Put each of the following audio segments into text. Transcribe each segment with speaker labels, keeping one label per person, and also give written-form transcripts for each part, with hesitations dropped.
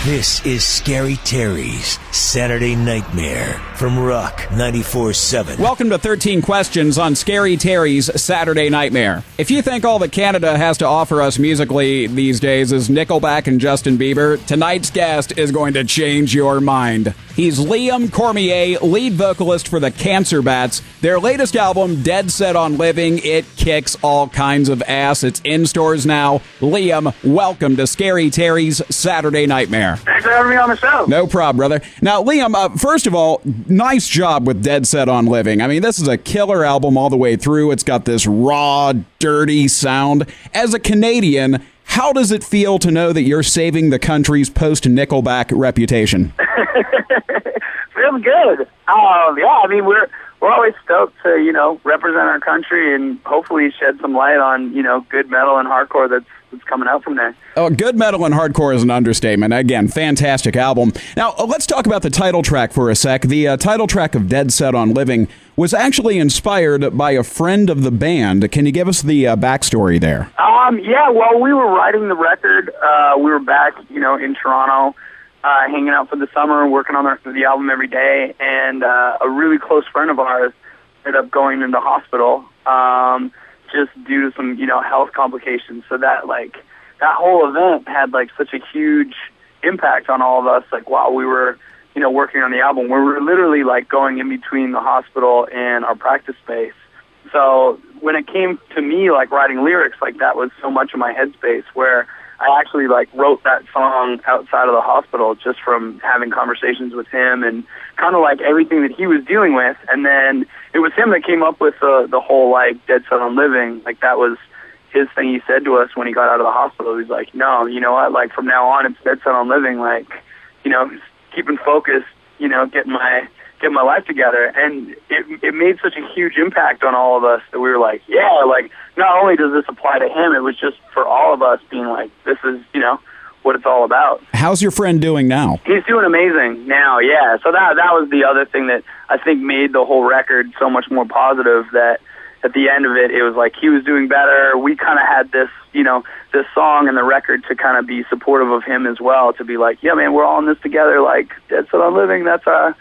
Speaker 1: This is Scary Terry's Saturday Nightmare from Rock 94.7.
Speaker 2: Welcome to 13 Questions on Scary Terry's Saturday Nightmare. If you think all that Canada has to offer us musically these days is Nickelback and Justin Bieber, tonight's guest is going to change your mind. He's Liam Cormier, lead vocalist for the Cancer Bats. Their latest album, Dead Set on Living, it kicks all kinds of ass. It's in stores now. Liam, welcome to Scary Terry's Saturday Nightmare.
Speaker 3: Thanks for having me on the show.
Speaker 2: No problem, brother. Now, Liam, first of all, nice job with Dead Set on Living. I mean, this is a killer album all the way through. It's got this raw, dirty sound. As a Canadian, how does it feel to know that you're saving the country's post-Nickelback reputation?
Speaker 3: Feels good. Yeah, I mean, we're always stoked to, represent our country and hopefully shed some light on, good metal and hardcore that's coming out from there.
Speaker 2: Oh, good metal and hardcore is an understatement. Again, fantastic album. Now, let's talk about the title track for a sec. The title track of Dead Set on Living was actually inspired by a friend of the band. Can you give us the backstory there?
Speaker 3: Yeah, well, we were writing the record. We were back, in Toronto, hanging out for the summer, working on the album every day, and a really close friend of ours ended up going into hospital just due to some, health complications. So that whole event had, such a huge impact on all of us, while we were, working on the album. We were literally, going in between the hospital and our practice space. So when it came to me, writing lyrics, that was so much of my headspace where I actually, wrote that song outside of the hospital just from having conversations with him and kind of, everything that he was dealing with. And then it was him that came up with the whole, Dead Set on Living. That was his thing he said to us when he got out of the hospital. He's like, no, you know what, from now on, it's Dead Set on Living, keeping focused, getting my life together. And it made such a huge impact on all of us that we were like, yeah, not only does this apply to him, it was just for all of us being like, this is, what it's all about.
Speaker 2: How's your friend doing now?
Speaker 3: He's doing amazing now, yeah. So that was the other thing that I think made the whole record so much more positive, that at the end of it, it was like he was doing better. We kind of had this, this song and the record to kind of be supportive of him as well, to be like, yeah, man, we're all in this together, Dead Set on Living, that's our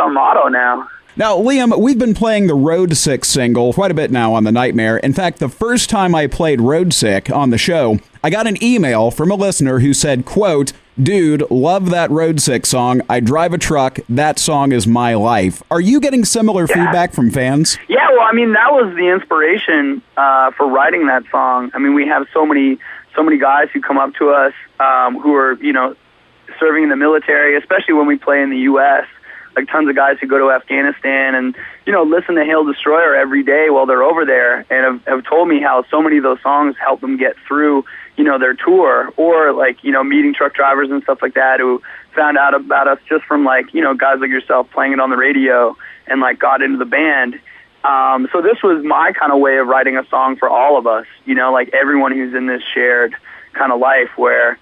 Speaker 3: motto now.
Speaker 2: Now, Liam, we've been playing the Road Sick single quite a bit now on the Nightmare. In fact, the first time I played Road Sick on the show, I got an email from a listener who said, quote, "Dude, love that Road Sick song. I drive a truck. That song is my life." Are you getting similar feedback from fans?
Speaker 3: Yeah, well, I mean, that was the inspiration for writing that song. I mean, we have so many guys who come up to us who are, serving in the military, especially when we play in the U.S., tons of guys who go to Afghanistan and, listen to Hail Destroyer every day while they're over there, and have told me how so many of those songs help them get through, their tour, or meeting truck drivers and stuff like that who found out about us just from guys like yourself playing it on the radio and got into the band. So this was my kind of way of writing a song for all of us, everyone who's in this shared kind of life where,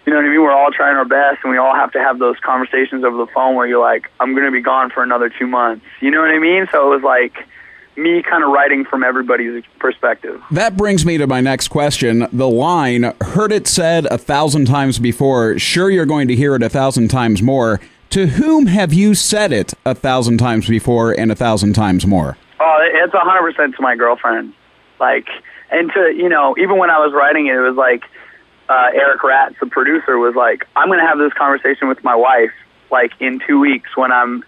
Speaker 3: you know what I mean? We're all trying our best, and we all have to have those conversations over the phone where you're like, I'm going to be gone for another 2 months. You know what I mean? So it was me kind of writing from everybody's perspective.
Speaker 2: That brings me to my next question. The line, "Heard it said 1,000 times before, sure you're going to hear it 1,000 times more." To whom have you said it 1,000 times before and 1,000 times more?
Speaker 3: Oh, it's 100% to my girlfriend. And to, even when I was writing it, it was R.A.T.S, the producer, was like, I'm going to have this conversation with my wife, in 2 weeks when I'm,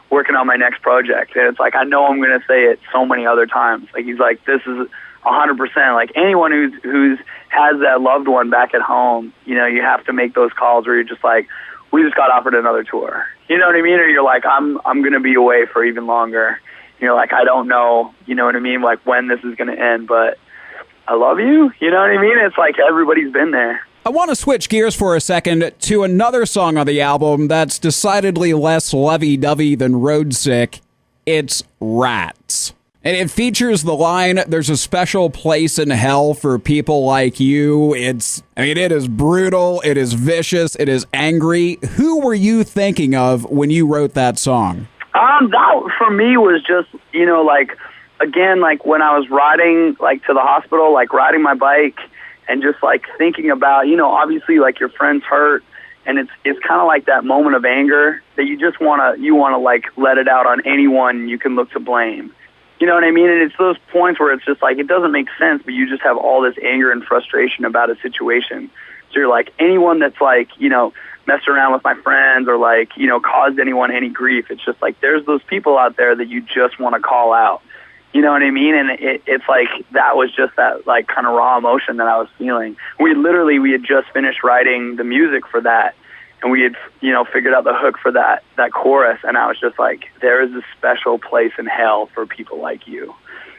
Speaker 3: working on my next project. And it's I know I'm going to say it so many other times. He's like, this is 100%. Anyone who's has that loved one back at home, you have to make those calls where you're just we just got offered another tour. You know what I mean? Or you're I'm going to be away for even longer. You're I don't know, you know what I mean? When this is going to end, but I love you. You know what I mean? It's everybody's been there.
Speaker 2: I want to switch gears for a second to another song on the album that's decidedly less lovey-dovey than Road Sick. It's R.A.T.S. And it features the line, "There's a special place in hell for people like you." It is brutal, it is vicious, it is angry. Who were you thinking of when you wrote that song?
Speaker 3: That, for me, was just, again, when I was riding, to the hospital, riding my bike, and just, thinking about, obviously, your friend's hurt, and it's kind of like that moment of anger that you just want to like let it out on anyone you can look to blame. You know what I mean? And it's those points where it's just like, it doesn't make sense, but you just have all this anger and frustration about a situation. So you're like, anyone that's like, you know, messed around with my friends or like, you know, caused anyone any grief, it's just like, there's those people out there that you just want to call out. You know what I mean? And it's like, that was just that like kind of raw emotion that I was feeling. We had just finished writing the music for that. And we had, you know, figured out the hook for that chorus, and I was just like, there is a special place in hell for people like you.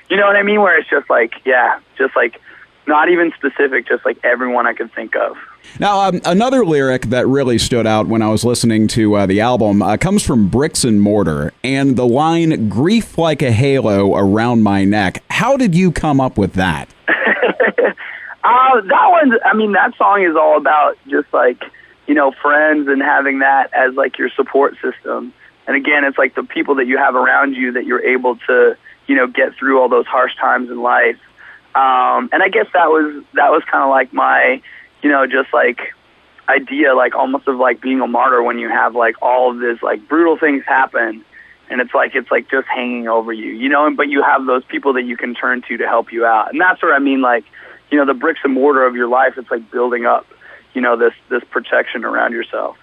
Speaker 3: You know what I mean? Where it's just like, yeah, just like, not even specific, just like everyone I could think of.
Speaker 2: Now, another lyric that really stood out when I was listening to the album comes from Bricks and Mortar, and the line, "Grief like a halo around my neck." How did you come up with that?
Speaker 3: That one, I mean, that song is all about just like, you know, friends and having that as like your support system. And again, it's like the people that you have around you that you're able to, you know, get through all those harsh times in life. And I guess that was kind of like my, you know, just like idea, like almost of like being a martyr when you have like all of this like brutal things happen, and it's like just hanging over you, you know, but you have those people that you can turn to help you out. And that's where I mean, like, you know, the bricks and mortar of your life, it's like building up, you know, this protection around yourself.